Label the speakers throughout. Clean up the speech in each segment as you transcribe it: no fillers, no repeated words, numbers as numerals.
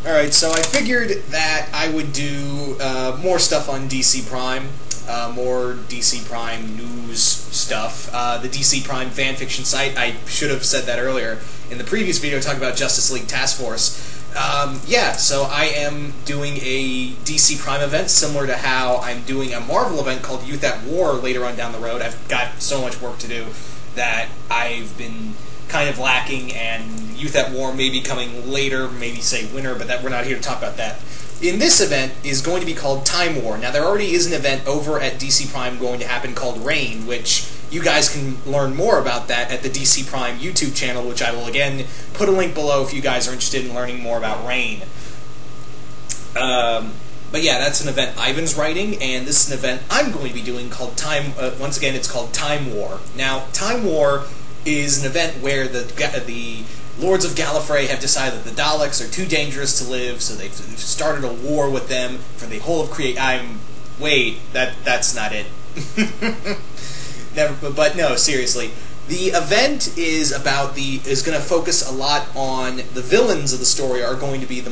Speaker 1: Alright, so I figured that I would do more stuff on DC Prime, more DC Prime news stuff. The DC Prime fanfiction site, I should have said that earlier in the previous video talking about Justice League Task Force. Yeah, so I am doing a DC Prime event similar to how I'm doing a Marvel event called Youth at War later on down the road. I've got so much work to do that I've been kind of lacking, and Youth at War may be coming later, maybe say winter, but we're not here to talk about that. In this event is going to be called Time War. Now, there already is an event over at DC Prime going to happen called Reign, which you guys can learn more about that at the DC Prime YouTube channel, which I will, again, put a link below if you guys are interested in learning more about Reign. But yeah, that's an event Ivan's writing, and this is an event I'm going to be doing called once again, it's called Time War. Now, Time War is an event where the Lords of Gallifrey have decided that the Daleks are too dangerous to live, so they've started a war with them for the whole of wait, that's not it. Never, but no, seriously. The event is going to focus a lot on the villains of the story are going to be the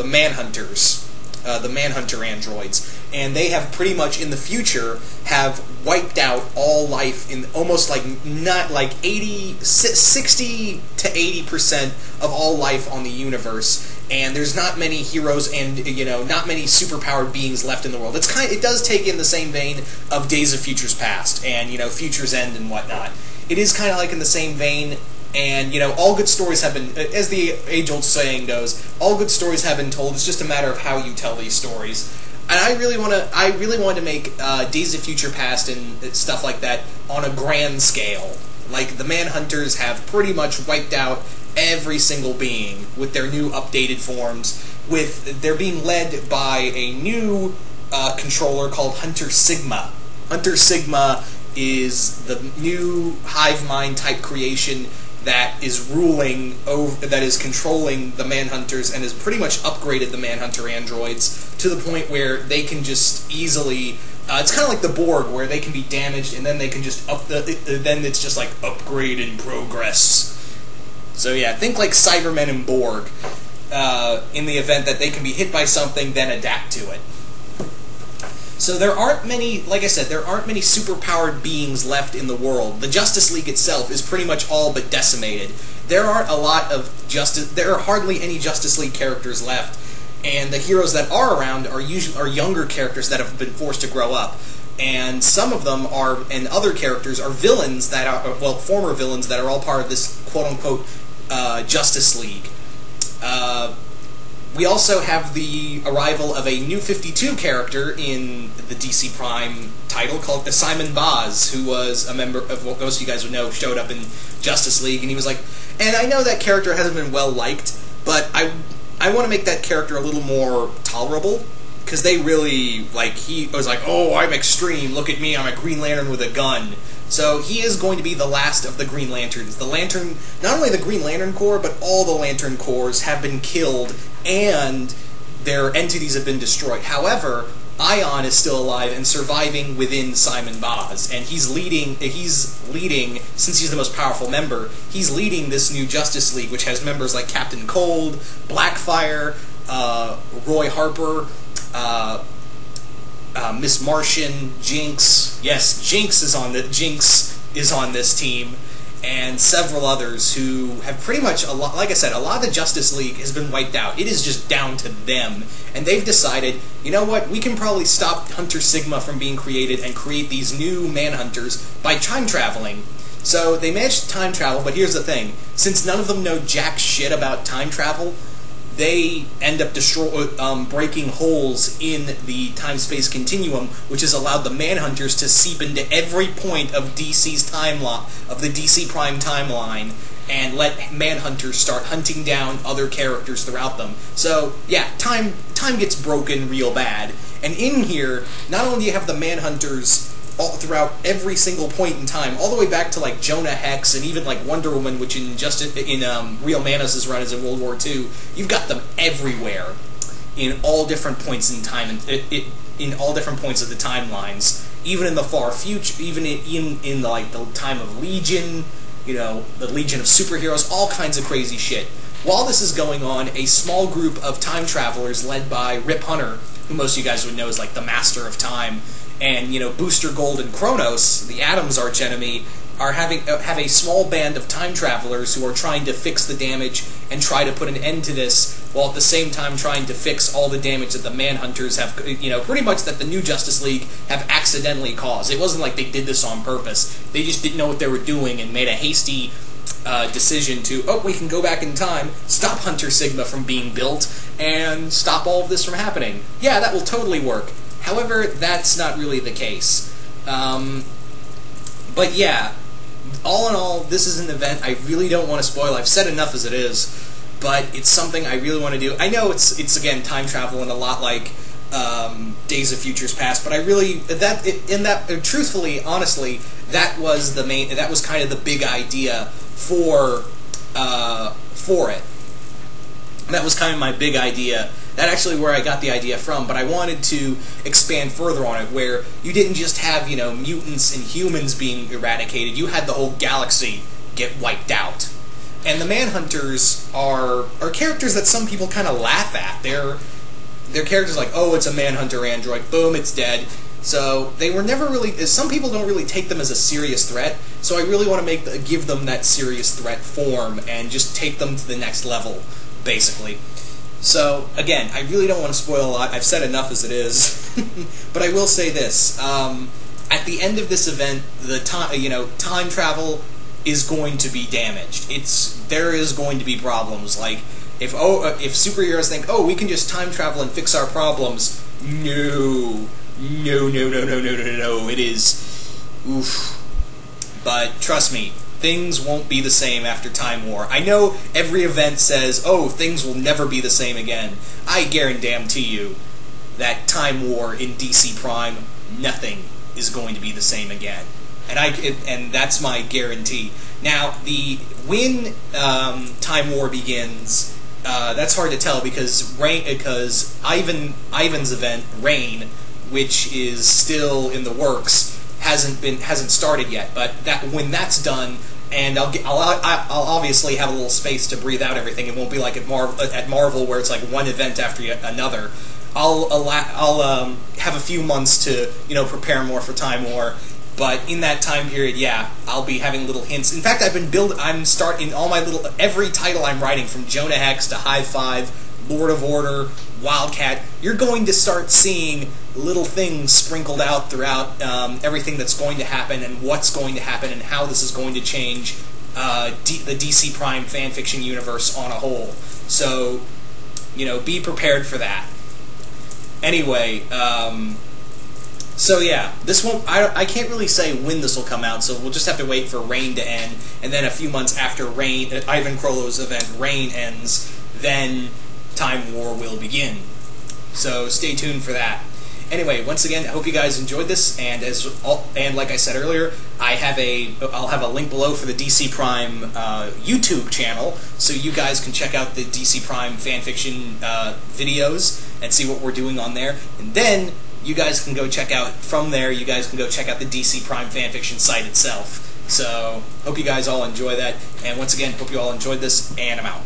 Speaker 1: Manhunters. The Manhunter androids, and they have pretty much in the future have wiped out all life in almost like 60 to 80% of all life on the universe, and there's not many heroes and not many superpowered beings left in the world. It does take in the same vein of Days of Futures Past and Futures End and whatnot. It is kind of like in the same vein. And, all good stories have been, as the age-old saying goes, all good stories have been told. It's just a matter of how you tell these stories. And I really wanted to make Days of Future Past and stuff like that on a grand scale. Like, the Manhunters have pretty much wiped out every single being with their new updated forms, they're being led by a new controller called Hunter Sigma. Hunter Sigma is the new hive mind type creation that is controlling the Manhunters and has pretty much upgraded the Manhunter androids to the point where they can just easily, it's kind of like the Borg, where they can be damaged and then they can just then it's just like upgrade in progress. So yeah, think like Cybermen and Borg in the event that they can be hit by something, then adapt to it. So there aren't many, like I said, there aren't many superpowered beings left in the world. The Justice League itself is pretty much all but decimated. There are hardly any Justice League characters left, and the heroes that are around are younger characters that have been forced to grow up. And some of them and other characters are villains that are, well, former villains that are all part of this quote-unquote Justice League. We also have the arrival of a new 52 character in the DC Prime title called Simon Baz, who was a member of what most of you guys would know, showed up in Justice League, and he was like, and I know that character hasn't been well liked, but I want to make that character a little more tolerable, because they really, he was like, oh, I'm extreme, look at me, I'm a Green Lantern with a gun. So he is going to be the last of the Green Lanterns. Not only the Green Lantern Corps, but all the Lantern Corps have been killed, and their entities have been destroyed. However, Ion is still alive and surviving within Simon Baz, and he's leading, since he's the most powerful member, he's leading this new Justice League, which has members like Captain Cold, Blackfire, Roy Harper, Miss Martian, Jinx. Yes, Jinx is on this team, and several others who have pretty much like I said, a lot of the Justice League has been wiped out. It is just down to them, and they've decided, you know what? We can probably stop Hunter Sigma from being created and create these new Manhunters by time traveling. So they managed to time travel, but here's the thing: since none of them know jack shit about time travel, they end up breaking holes in the time-space continuum, which has allowed the Manhunters to seep into every point of DC's timeline, of the DC Prime timeline, and let Manhunters start hunting down other characters throughout them. So, yeah, time gets broken real bad. And in here, not only do you have the Manhunters all throughout every single point in time, all the way back to like Jonah Hex and even like Wonder Woman, which in Real Manos' run is in World War II. You've got them everywhere in all different points in time, and in all different points of the timelines. Even in the far future, even in like the time of Legion, the Legion of Superheroes, all kinds of crazy shit. while this is going on, a small group of time travelers led by Rip Hunter, who most of you guys would know as like the Master of Time, and Booster Gold and Kronos, the Atom's archenemy, are have a small band of time travelers who are trying to fix the damage and try to put an end to this, while at the same time trying to fix all the damage that the Manhunters have, pretty much that the New Justice League have accidentally caused. It wasn't like they did this on purpose. They just didn't know what they were doing and made a hasty decision to, we can go back in time, stop Hunter Sigma from being built, and stop all of this from happening. Yeah, that will totally work. However, that's not really the case. But yeah, all in all, this is an event I really don't want to spoil. I've said enough as it is, but it's something I really want to do. I know it's again time travel and a lot like Days of Futures Past, but I really truthfully, honestly, that was kind of the big idea for it. That was kind of my big idea. That's actually where I got the idea from, but I wanted to expand further on it, where you didn't just have, mutants and humans being eradicated, you had the whole galaxy get wiped out. And the Manhunters are characters that some people kind of laugh at. They're characters like, oh, it's a Manhunter android, boom, it's dead. So they were never really, some people don't really take them as a serious threat, so I really want to give them that serious threat form and just take them to the next level, basically. So, again, I really don't want to spoil a lot. I've said enough as it is. But I will say this. At the end of this event, the time travel is going to be damaged. There is going to be problems. Like, if superheroes think, we can just time travel and fix our problems, no. It is, oof. But trust me, things won't be the same after Time War. I know every event says, things will never be the same again. I guarantee you that Time War in DC Prime, nothing is going to be the same again. And that's my guarantee. Now, when Time War begins, that's hard to tell because Ivan's event, Reign, which is still in the works, hasn't started yet. But when that's done, and I'll obviously have a little space to breathe out everything. It won't be like at Marvel where it's like one event after another. I'll have a few months to prepare more for Time War. But in that time period, yeah, I'll be having little hints. In fact, I'm starting all my every title I'm writing, from Jonah Hex to High Five, Lord of Order, Wildcat. You're going to start seeing little things sprinkled out throughout everything that's going to happen and what's going to happen and how this is going to change the DC Prime fanfiction universe on a whole. So, be prepared for that. Anyway, so yeah, this won't. I can't really say when this will come out, so we'll just have to wait for Reign to end, and then a few months after Ivan Krolo's event, Reign ends, then Time War will begin. So stay tuned for that. Anyway, once again, I hope you guys enjoyed this, and like I said earlier, I'll have a link below for the DC Prime YouTube channel, so you guys can check out the DC Prime fanfiction videos and see what we're doing on there, and then you guys can go check out, from there, you guys can go check out the DC Prime fanfiction site itself. So, hope you guys all enjoy that, and once again, hope you all enjoyed this, and I'm out.